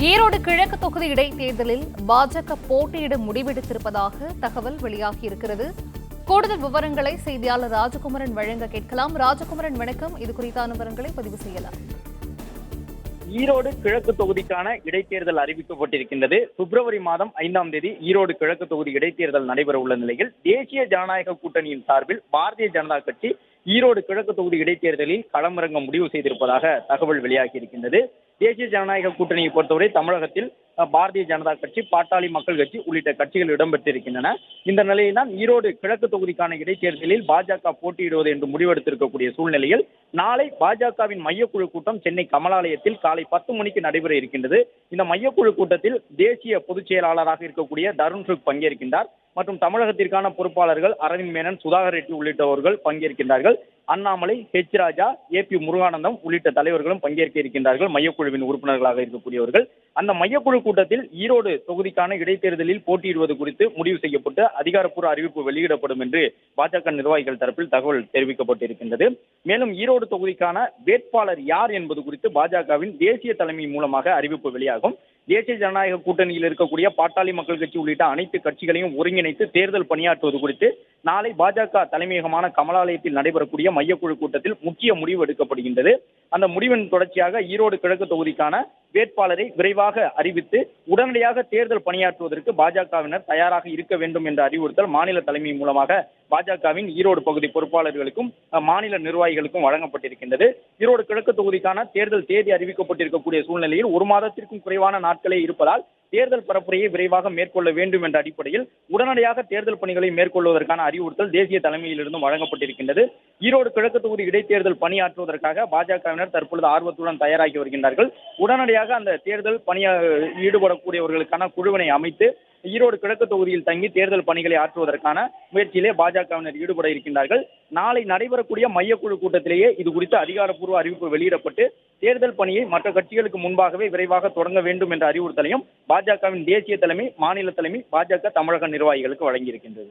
ஈரோடு கிழக்கு தொகுதி இடைத்தேர்தலில் பாஜக போட்டியிட முடிவெடுத்திருப்பதாக தகவல் வெளியாகியிருக்கிறது. கூடுதல் விவரங்களை செய்தியாளர் ராஜகுமரன் வழங்க கேட்கலாம். ராஜகுமரன், வணக்கம். இது குறித்தான விவரங்களை பதிவு செய்யலாம். ஈரோடு கிழக்கு தொகுதிக்கான இடைத்தேர்தல் அறிவிக்கப்பட்டிருக்கின்றது. பிப்ரவரி மாதம் 5ஆம் தேதி ஈரோடு கிழக்கு தொகுதி இடைத்தேர்தல் நடைபெற உள்ள நிலையில் தேசிய ஜனநாயக கூட்டணியின் சார்பில் பாரதிய ஜனதா கட்சி ஈரோடு கிழக்கு தொகுதி இடைத்தேர்தலில் களமிறங்க முடிவு செய்திருப்பதாக தகவல் வெளியாகியிருக்கின்றது. தேசிய ஜனநாயக கூட்டணியை பொறுத்தவரை தமிழகத்தில் பாரதிய ஜனதா கட்சி, பாட்டாளி மக்கள் கட்சி உள்ளிட்ட கட்சிகள் இடம்பெற்றிருக்கின்றன. இந்த நிலையில் தான் ஈரோடு கிழக்கு தொகுதிக்கான இடைத்தேர்தலில் பாஜக போட்டியிடுவது என்று முடிவெடுத்திருக்கக்கூடிய சூழ்நிலையில் நாளை பாஜகவின் மையக்குழு கூட்டம் சென்னை கமலாலயத்தில் காலை 10 மணிக்கு நடைபெற இருக்கின்றது. இந்த மையக்குழு கூட்டத்தில் தேசிய பொதுச் செயலாளராக இருக்கக்கூடிய தருண் சுக் பங்கேற்கின்றார் மற்றும் தமிழகத்திற்கான பொறுப்பாளர்கள் அரவிந்த் மேனன், சுதாகர் ரெட்டி உள்ளிட்டவர்கள் பங்கேற்கின்றார்கள். அண்ணாமலை, ஹெச் ராஜா, ஏபி முருகானந்தம் உள்ளிட்ட தலைவர்களும் பங்கேற்க இருக்கின்றார்கள். மையக்குழுவின் உறுப்பினர்களாக இருக்கக்கூடியவர்கள். அந்த மையக்குழு கூட்டத்தில் ஈரோடு தொகுதிக்கான இடைத்தேர்தலில் போட்டியிடுவது குறித்து முடிவு செய்யப்பட்டு அதிகாரப்பூர்வ அறிவிப்பு வெளியிடப்படும் என்று பாஜக நிர்வாகிகள் தரப்பில் தகவல் தெரிவிக்கப்பட்டிருக்கின்றது. மேலும் ஈரோடு தொகுதிக்கான வேட்பாளர் யார் என்பது குறித்து பாஜகவின் தேசிய தலைமை மூலமாக அறிவிப்பு வெளியாகும். தேசிய ஜனநாயக கூட்டணியில் இருக்கக்கூடிய பாட்டாளி மக்கள் கட்சி உள்ளிட்ட அனைத்து கட்சிகளையும் ஒருங்கிணைத்து தேர்தல் பணியாற்றுவது குறித்து நாளை பாஜக தலைமையகமான கமலாலயத்தில் நடைபெறக்கூடிய மையக்குழு கூட்டத்தில் முக்கிய முடிவு எடுக்கப்படுகின்றது. அந்த முடிவின் தொடர்ச்சியாக ஈரோடு கிழக்கு தொகுதிக்கான வேட்பாளரை விரைவாக அறிவித்து உடனடியாக தேர்தல் பணியாற்றுவதற்கு பாஜகவினர் தயாராக இருக்க வேண்டும் என்ற அறிவுறுத்தல் மாநில தலைமை மூலமாக பாஜகவின் ஈரோடு பகுதி பொறுப்பாளர்களுக்கும் மாநில நிர்வாகிகளுக்கும் வழங்கப்பட்டிருக்கின்றது. ஈரோடு கிழக்கு தொகுதிக்கான தேர்தல் தேதி அறிவிக்கப்பட்டிருக்கக்கூடிய சூழ்நிலையில் 1 மாதத்திற்கும் குறைவான நாட்களே இருப்பதால் தேர்தல் பரப்புரையை விரைவாக மேற்கொள்ள வேண்டும் என்ற அடிப்படையில் உடனடியாக தேர்தல் பணிகளை மேற்கொள்வதற்கான அறிவுறுத்தல் தேசிய தலைமையிலிருந்து வழங்கப்பட்டிருக்கின்றது. ஈரோடு கிழக்கு தொகுதி இடைத்தேர்தல் பணியாற்றுவதற்காக பாஜகவினர் தற்பொழுது ஆர்வத்துடன் தயாராகி வருகின்றார்கள். உடனடியாக அந்த தேர்தல் ஈடுபடக்கூடியவர்களுக்கான குழுவினை அமைத்து ஈரோடு கிழக்கு தொகுதியில் தங்கி தேர்தல் பணிகளை ஆற்றுவதற்கான முயற்சியிலே பாஜகவினர் ஈடுபட இருக்கின்றார்கள். நாளை நடைபெறக்கூடிய மையக்குழு கூட்டத்திலேயே இது குறித்து அதிகாரப்பூர்வ அறிவிப்பு வெளியிடப்பட்டு தேர்தல் பணியை மற்ற கட்சிகளுக்கு முன்பாகவே விரைவாக தொடங்க வேண்டும் என்ற அறிவுறுத்தலையும் பாஜகவின் தேசிய தலைமை, மாநில தலைமை, பாஜக தமிழக நிர்வாகிகளுக்கு வழங்கியிருக்கின்றது.